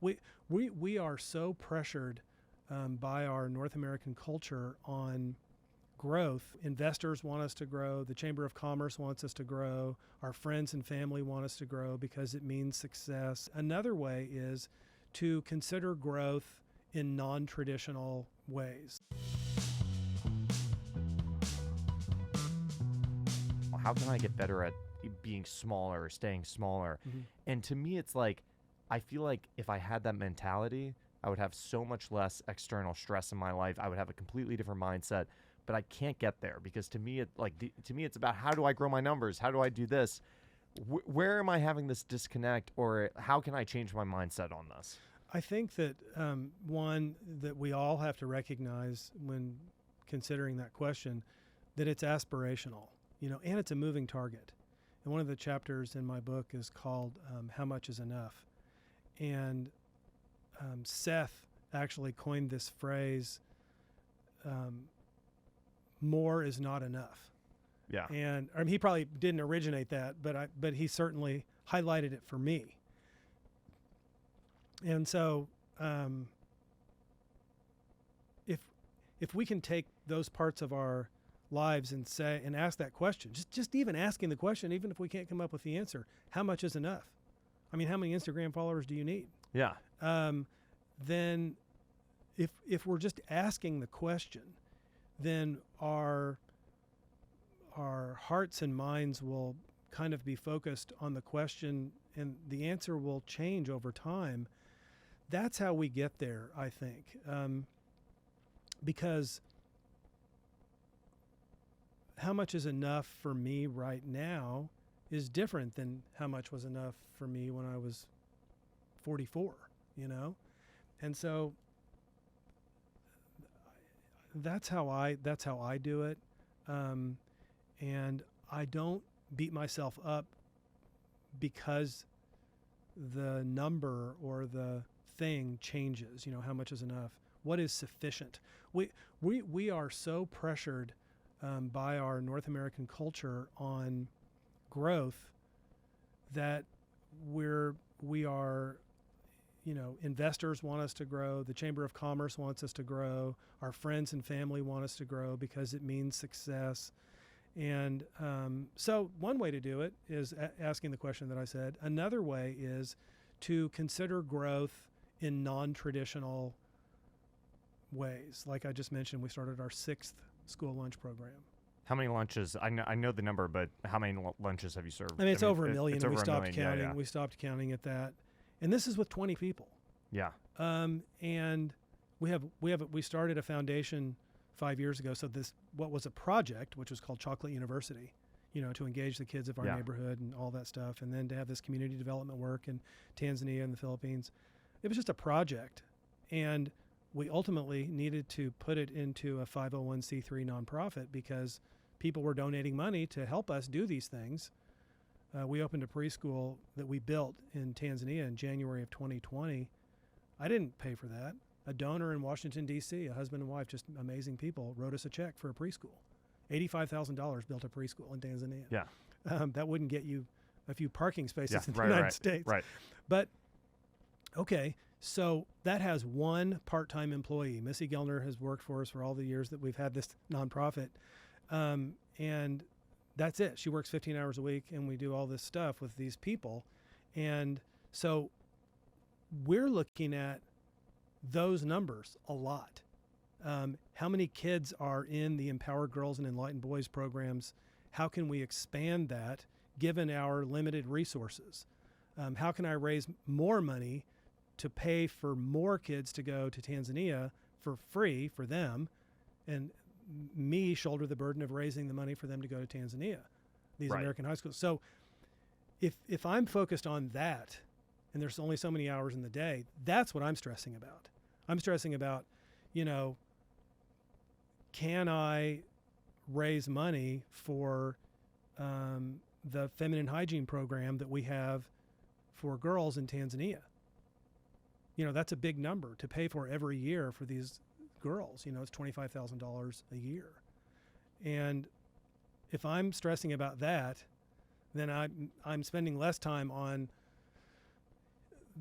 We are so pressured by our North American culture on growth. Investors want us to grow. The Chamber of Commerce wants us to grow. Our friends and family want us to grow because it means success. Another way is to consider growth in non-traditional ways. How can I get better at being smaller or staying smaller? Mm-hmm. And to me, it's like, I feel like if I had that mentality, I would have so much less external stress in my life. I would have a completely different mindset, but I can't get there because to me, it's about how do I grow my numbers? How do I do this? Where am I having this disconnect, or how can I change my mindset on this? I think that one that we all have to recognize when considering that question, that it's aspirational, and it's a moving target. And one of the chapters in my book is called How Much is Enough? And Seth actually coined this phrase, more is not enough. Yeah. And he probably didn't originate that, but he certainly highlighted it for me. And so if we can take those parts of our lives and ask that question, just even asking the question, even if we can't come up with the answer, how much is enough? I mean, how many Instagram followers do you need? Yeah. Then if we're just asking the question, then our hearts and minds will kind of be focused on the question, and the answer will change over time. That's how we get there, I think, because how much is enough for me right now is different than how much was enough for me when I was 44, And so that's how I do it. And I don't beat myself up because the number or the thing changes, how much is enough? What is sufficient? We are so pressured by our North American culture on growth that we are, investors want us to grow. The Chamber of Commerce wants us to grow. Our friends and family want us to grow because it means success. And so one way to do it is asking the question that I said. Another way is to consider growth in non-traditional ways. Like I just mentioned, we started our 6th school lunch program. How many lunches? I know the number, but how many lunches have you served? I mean, it's over a million. It's And over we stopped a million. counting. Yeah, yeah. We stopped counting at that. And this is with 20 people. Yeah. And we started a foundation 5 years ago. So what was a project, which was called Chocolate University, to engage the kids of our neighborhood and all that stuff. And then to have this community development work in Tanzania and the Philippines. It was just a project. And we ultimately needed to put it into a 501c3 nonprofit because people were donating money to help us do these things. We opened a preschool that we built in Tanzania in January of 2020. I didn't pay for that. A donor in Washington, D.C., a husband and wife, just amazing people, wrote us a check for a preschool. $85,000 built a preschool in Tanzania. Yeah. That wouldn't get you a few parking spaces in the right, United States. Right. But, okay, so that has one part-time employee. Missy Gellner has worked for us for all the years that we've had this nonprofit. And that's it. She works 15 hours a week, and we do all this stuff with these people. And so we're looking at those numbers a lot. How many kids are in the Empowered Girls and Enlightened Boys programs? How can we expand that given our limited resources? How can I raise more money to pay for more kids to go to Tanzania for free for them, and me shoulder the burden of raising the money for them to go to Tanzania, these American high schools. So if I'm focused on that, and there's only so many hours in the day, that's what I'm stressing about. I'm stressing about, can I raise money for the feminine hygiene program that we have for girls in Tanzania? That's a big number to pay for every year for these girls. It's $25,000 a year. And if I'm stressing about that, then I'm spending less time on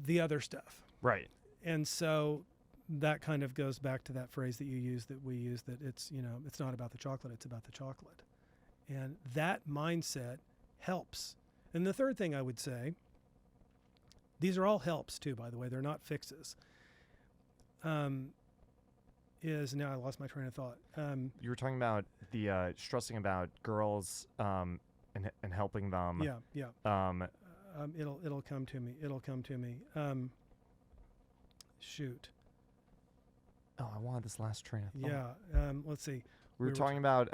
the other stuff. Right. And so that kind of goes back to that phrase that you use, that we use, that it's, it's not about the chocolate, it's about the chocolate. And that mindset helps. And the third thing I would say, these are all helps too, by the way, they're not fixes, is, now I lost my train of thought. You were talking about the stressing about girls and helping them. Yeah. It'll come to me. It'll come to me. Shoot. Oh, I wanted this last train of thought. Yeah. Let's see. We were talking about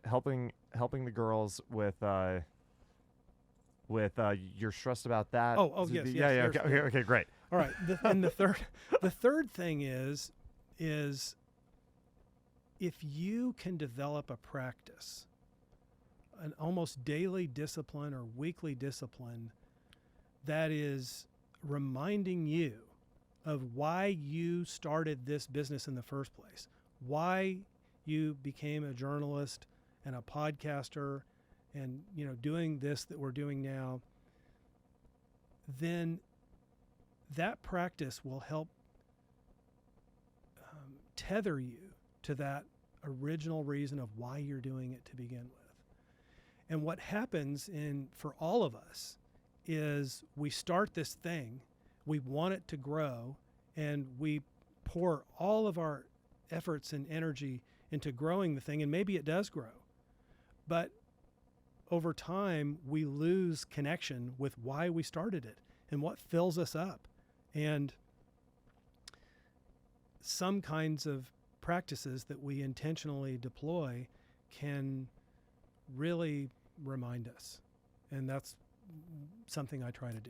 helping the girls with you're stressed about that. Oh, yes. Yeah. Okay, great. All right. And the third thing is if you can develop a practice, an almost daily discipline or weekly discipline that is reminding you of why you started this business in the first place, why you became a journalist and a podcaster and, doing this that we're doing now, then that practice will help tether you to that original reason of why you're doing it to begin with. And what happens for all of us is we start this thing, we want it to grow, and we pour all of our efforts and energy into growing the thing, and maybe it does grow. But over time, we lose connection with why we started it and what fills us up. And some kinds of practices that we intentionally deploy can really remind us. And that's something I try to do.